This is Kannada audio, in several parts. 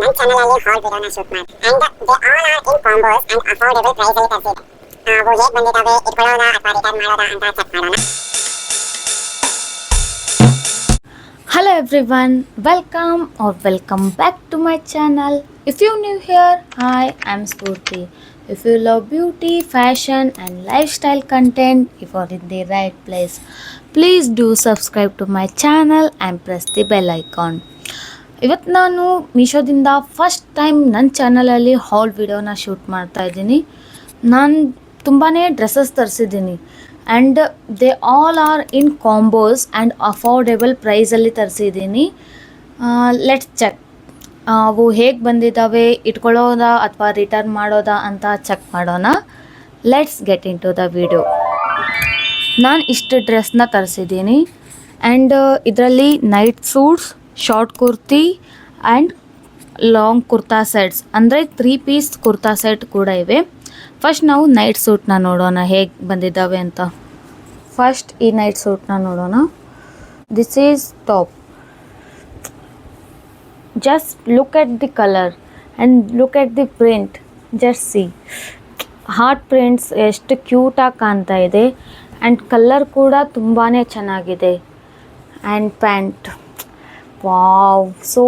ನನ್ನ ಚಾನಲಲ್ಲಿ ಹಾಲ್ ವಿಡಿಯೋನ ಶೂಟ್ ಮಾಡಿ and they all are in combos and affordable price ಅಲ್ಲಿ ತರಿಸಿದೆ. ಅವು ಹೇಗೆ ಬಂದಿದ್ದಾವೆ, ಇಟ್ಕೊಳ್ಳೋದಾ ಅಥವಾ ರಿಟರ್ನ್ ಮಾಡೋದಾ ಅಂತ ಚೆಕ್ ಮಾಡೋಣ. Hello everyone, welcome back to my channel. If you're new here, hi, I'm Spurti. If you love beauty, fashion and lifestyle content, you are in the right place. Please do subscribe to my channel and press the bell icon. ಇವತ್ತು ನಾನು ಮೀಶೋದಿಂದ ಫಸ್ಟ್ ಟೈಮ್ ನನ್ನ ಚಾನಲಲ್ಲಿ ಹಾಲ್ ವಿಡಿಯೋನ ಶೂಟ್ ಮಾಡ್ತಾ ಇದ್ದೀನಿ. ನಾನು ತುಂಬಾ ಡ್ರೆಸ್ಸಸ್ ತರಿಸಿದ್ದೀನಿ and they all are in combos and affordable ಪ್ರೈಸಲ್ಲಿ ತರಿಸಿದ್ದೀನಿ. ಲೆಟ್ಸ್ ಚೆಕ್ ಅವು ಹೇಗೆ ಬಂದಿದ್ದಾವೆ, ಇಟ್ಕೊಳ್ಳೋದಾ ಅಥವಾ ರಿಟರ್ನ್ ಮಾಡೋದಾ ಅಂತ ಚೆಕ್ ಮಾಡೋಣ. Let's get into the video. ನಾನು ಇಷ್ಟು ಡ್ರೆಸ್ನ ತರಿಸಿದ್ದೀನಿ ಆ್ಯಂಡ್ ಇದರಲ್ಲಿ night suits, short kurti and long kurta sets ಅಂದರೆ 3 ಪೀಸ್ ಕುರ್ತಾ ಸೆಟ್ ಕೂಡ ಇವೆ. ಫಸ್ಟ್ ನಾವು ನೈಟ್ ಸೂಟ್ನ ನೋಡೋಣ ಹೇಗೆ ಬಂದಿದ್ದಾವೆ ಅಂತ. ಫಸ್ಟ್ ಈ ನೈಟ್ ಸೂಟ್ನ ನೋಡೋಣ. This is top. Just look at the colour and look at the print. Just C heart prints ಎಷ್ಟು ಕ್ಯೂಟಾಗಿ ಕಾಣ್ತಾ ಇದೆ ಆ್ಯಂಡ್ ಕಲರ್ ಕೂಡ ತುಂಬಾ ಚೆನ್ನಾಗಿದೆ. And pant, wow, so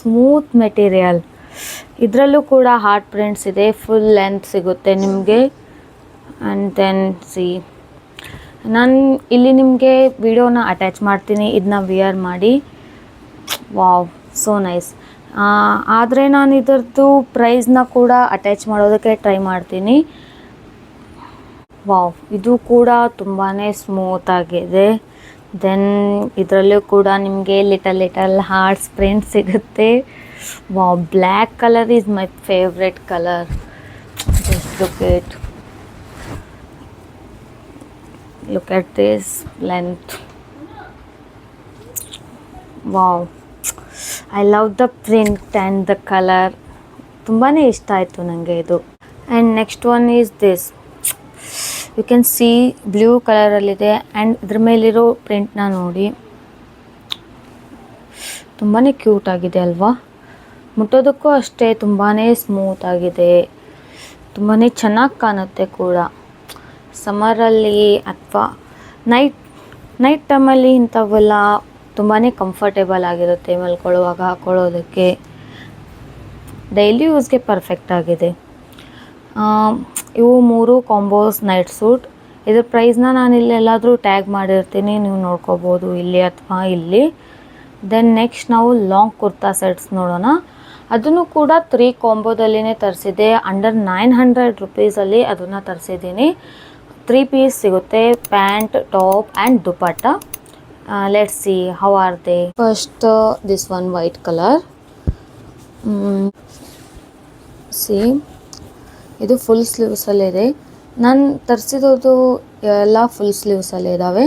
smooth material. ಇದರಲ್ಲೂ ಕೂಡ ಹಾರ್ಟ್ ಪ್ರಿಂಟ್ಸ್ ಇದೆ, ಫುಲ್ ಲೆಂತ್ ಸಿಗುತ್ತೆ ನಿಮಗೆ. ಆ್ಯಂಡ್ ದೆನ್ ಸಿ, ನಾನು ಇಲ್ಲಿ ನಿಮಗೆ ವಿಡಿಯೋನ ಅಟ್ಯಾಚ್ ಮಾಡ್ತೀನಿ, ಇದನ್ನ ವಿಯರ್ ಮಾಡಿ. Wow, so nice. ಆದರೆ ನಾನು ಇದರದ್ದು ಪ್ರೈಸ್ನ ಕೂಡ ಅಟ್ಯಾಚ್ ಮಾಡೋದಕ್ಕೆ ಟ್ರೈ ಮಾಡ್ತೀನಿ. ವಾವ್, ಇದು ಕೂಡ ತುಂಬಾ ಸ್ಮೂತ್ ಆಗಿದೆ. ದೆನ್ ಇದರಲ್ಲೂ ಕೂಡ ನಿಮಗೆ ಲಿಟಲ್ ಹಾರ್ಟ್ಸ್ ಪ್ರಿಂಟ್ ಸಿಗುತ್ತೆ. Wow, black colour is my favourite colour. Just look at this length. Wow, I love the print and the colour. ತುಂಬಾ ಇಷ್ಟ ಆಯಿತು ನನಗೆ ಇದು. And next one is this. You can see blue ಕಲರಲ್ಲಿದೆ ಆ್ಯಂಡ್ ಇದ್ರ ಮೇಲಿರೋ ಪ್ರಿಂಟ್ನ ನೋಡಿ, ತುಂಬಾ ಕ್ಯೂಟ್ ಆಗಿದೆ ಅಲ್ವಾ. ಮುಟ್ಟೋದಕ್ಕೂ ಅಷ್ಟೇ ತುಂಬಾ ಸ್ಮೂತ್ ಆಗಿದೆ, ತುಂಬಾ ಚೆನ್ನಾಗಿ ಕಾಣುತ್ತೆ ಕೂಡ. ಸಮರಲ್ಲಿ ಅಥವಾ ನೈಟ್ ಟೈಮಲ್ಲಿ ಇಂಥವೆಲ್ಲ ತುಂಬಾ ಕಂಫರ್ಟೇಬಲ್ ಆಗಿರುತ್ತೆ ಮಲ್ಕೊಳ್ಳುವಾಗ ಹಾಕ್ಕೊಳ್ಳೋದಕ್ಕೆ. ಡೈಲಿ ಯೂಸ್ಗೆ ಪರ್ಫೆಕ್ಟ್ ಆಗಿದೆ. ಇವು 3 ಕಾಂಬೋಸ್ ನೈಟ್ ಸೂಟ್. ಇದ್ರ ಪ್ರೈಸ್ನ ನಾನು ಇಲ್ಲೆಲ್ಲಾದರೂ ಟ್ಯಾಗ್ ಮಾಡಿರ್ತೀನಿ, ನೀವು ನೋಡ್ಕೋಬೋದು ಇಲ್ಲಿ ಅಥವಾ ಇಲ್ಲಿ. ದೆನ್ ನೆಕ್ಸ್ಟ್ ನಾವು ಲಾಂಗ್ ಕುರ್ತಾ ಸೆಟ್ಸ್ ನೋಡೋಣ. ಅದನ್ನು ಕೂಡ 3 ಕಾಂಬೋದಲ್ಲಿನೇ ತರಿಸಿದೆ. ಅಂಡರ್ 900 ರುಪೀಸಲ್ಲಿ ಅದನ್ನು ತರಿಸಿದ್ದೀನಿ. 3 ಪೀಸ್ ಸಿಗುತ್ತೆ, pant, top and dupatta. Let's see how are they. First this one white colour. See, ಇದು ಫುಲ್ ಸ್ಲೀವ್ಸಲ್ಲಿದೆ. ನಾನು ತರಿಸಿರೋದು ಎಲ್ಲ ಫುಲ್ ಸ್ಲೀವ್ಸಲ್ಲಿ ಇದ್ದಾವೆ.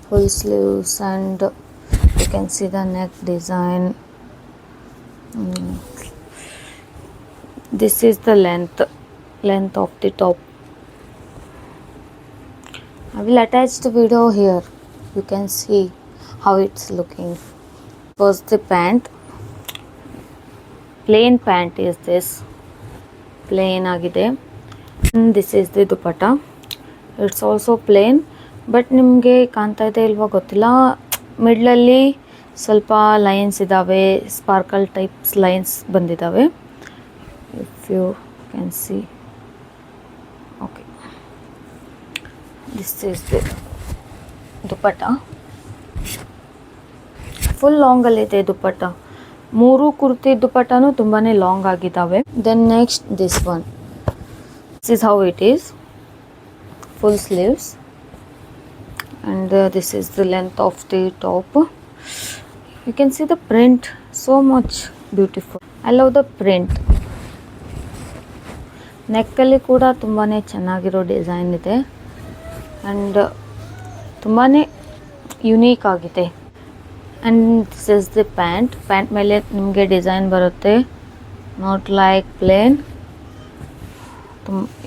Full sleeves and you can see the neck design. This is the length of the top. I will attach the video here. You can see how it's looking. First the pant. Plain pant is this. Plain ಆಗಿದೆ. This is the dupatta. It's also plain, but ನಿಮಗೆ ಕಾಣ್ತಾ ಇದೆ ಇಲ್ವಾ ಗೊತ್ತಿಲ್ಲ, ಮಿಡ್ಲಲ್ಲಿ ಸ್ವಲ್ಪ ಲೈನ್ಸ್ ಇದ್ದಾವೆ, ಸ್ಪಾರ್ಕಲ್ ಟೈಪ್ಸ್ ಲೈನ್ಸ್ ಬಂದಿದ್ದಾವೆ. If you can see. Okay, this is the dupatta. Full ಲಾಂಗಲ್ಲಿದೆ ದುಪಟ್ಟ. 3 ಕುರ್ತಿ ದುಪಟ್ಟನೂ ತುಂಬಾ ಲಾಂಗ್ ಆಗಿದ್ದಾವೆ. Then next this one. This is how it is. Full sleeves and this is the length of the top. You can see the print, so much beautiful. I love the print. ನೆಕ್ಕಲ್ಲಿ ಕೂಡ ತುಂಬಾ ಚೆನ್ನಾಗಿರೋ ಡಿಸೈನ್ ಇದೆ ಆ್ಯಂಡ್ ತುಂಬಾ ಯುನೀಕ್ ಆಗಿದೆ. And this is the pant. Pant ಮೇಲೆ ನಿಮಗೆ ಡಿಸೈನ್ ಬರುತ್ತೆ, ನಾಟ್ ಲೈಕ್ ಪ್ಲೇನ್.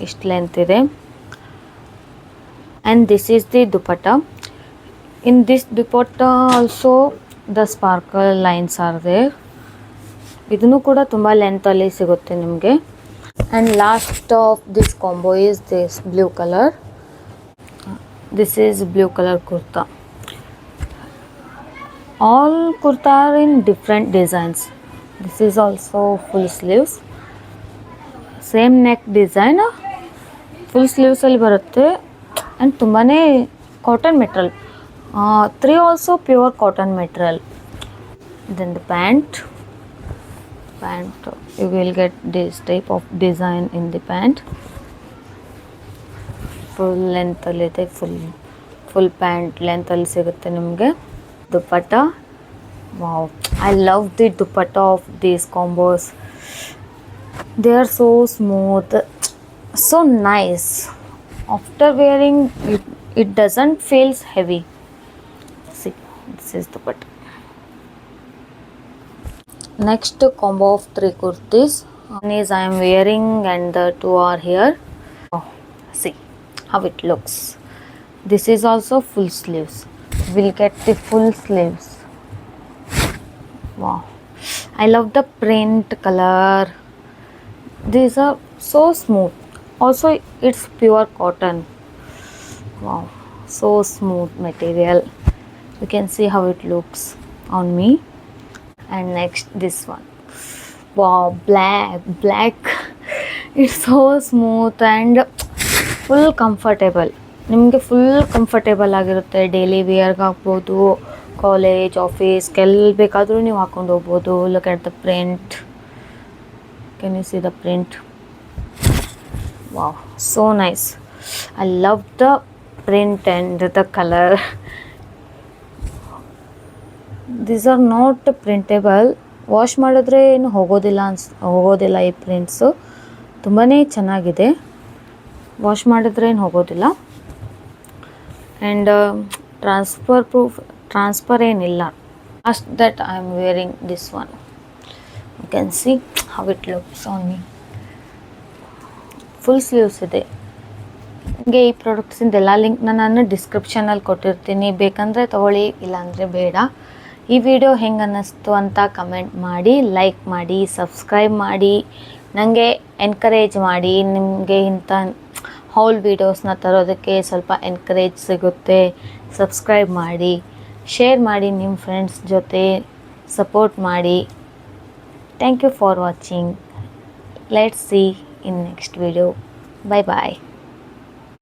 ಇಷ್ಟು ಲೆಂತ್ ಇದೆ. And this is the dupatta. In this dupatta also the sparkle lines are there. ಇದನ್ನು ಕೂಡ ತುಂಬ ಲೆಂತಲ್ಲಿ ಸಿಗುತ್ತೆ ನಿಮಗೆ. And last of this combo is this blue colour. This is blue colour kurta. All kurta are in different designs. This is also full sleeves, same neck design, full ಸ್ಲೀವ್ಸಲ್ಲಿ ಬರುತ್ತೆ. ಆ್ಯಂಡ್ ತುಂಬಾ cotton material, 3 also pure cotton material. Then the pant you will get this type of design in the pant. Full ಲೆಂತಲ್ಲಿದೆ, ಫುಲ್ ಪ್ಯಾಂಟ್ ಲೆಂತಲ್ಲಿ ಸಿಗುತ್ತೆ ನಿಮಗೆ. Dupatta, wow, I love the dupatta of these combos. They are so smooth, so nice. After wearing it doesn't feels heavy. See, this is dupatta. Next combo of 3 kurtis. One is I am wearing and the 2 are here. Oh, see how it looks. This is also full sleeves. We'll get the full sleeves. Wow, I love the print color. These are so smooth. Also it's pure cotton. Wow, so smooth material. You can see how it looks on me. And next this one, wow, black. It's so smooth and full comfortable. ನಿಮಗೆ ಫುಲ್ ಕಂಫರ್ಟೇಬಲ್ ಆಗಿರುತ್ತೆ. ಡೈಲಿ ವೇರ್ಗೆ ಹಾಕ್ಬೋದು, ಕಾಲೇಜ್ ಆಫೀಸ್ಗೆ ಎಲ್ಲಿ ಬೇಕಾದರೂ ನೀವು ಹಾಕ್ಕೊಂಡು ಹೋಗ್ಬೋದು. Look at the print, can U C the print? Wow, so nice. I love the print and the color. These are not printable. Wash ಮಾಡಿದ್ರೆ ಏನು ಹೋಗೋದಿಲ್ಲ ಈ ಪ್ರಿಂಟ್ಸು. ತುಂಬಾ ಚೆನ್ನಾಗಿದೆ, ವಾಶ್ ಮಾಡಿದ್ರೆ ಏನು ಹೋಗೋದಿಲ್ಲ. ಆ್ಯಂಡ್ ಟ್ರಾನ್ಸ್ಫರ್ ಏನಿಲ್ಲ. ಅಷ್ಟು that I am wearing this one. You can see how it looks on me. Full sleeves ಇದೆ. ನಿಮಗೆ ಈ ಪ್ರಾಡಕ್ಟ್ಸಿಂದೆಲ್ಲ ಲಿಂಕ್ನ ನಾನು ಡಿಸ್ಕ್ರಿಪ್ಷನಲ್ಲಿ ಕೊಟ್ಟಿರ್ತೀನಿ, ಬೇಕಂದರೆ ತೊಗೊಳ್ಳಿ, ಇಲ್ಲಾಂದರೆ ಬೇಡ. ಈ ವಿಡಿಯೋ ಹೆಂಗೆ ಅನ್ನಿಸ್ತು ಅಂತ ಕಮೆಂಟ್ ಮಾಡಿ, ಲೈಕ್ ಮಾಡಿ, ಸಬ್ಸ್ಕ್ರೈಬ್ ಮಾಡಿ, ನನಗೆ ಎನ್ಕರೇಜ್ ಮಾಡಿ. ನಿಮಗೆ ಇಂಥ ಹೌಲ್ ವೀಡಿಯೋಸ್ನ ತರೋದಕ್ಕೆ ಸ್ವಲ್ಪ ಎನ್ಕರೇಜ್ ಸಿಗುತ್ತೆ. ಸಬ್ಸ್ಕ್ರೈಬ್ ಮಾಡಿ, ಶೇರ್ ಮಾಡಿ, ನಿಮ್ಮ ಫ್ರೆಂಡ್ಸ್ ಜೊತೆ ಸಪೋರ್ಟ್ ಮಾಡಿ. Thank you for watching. Let's see in next video. Bye bye.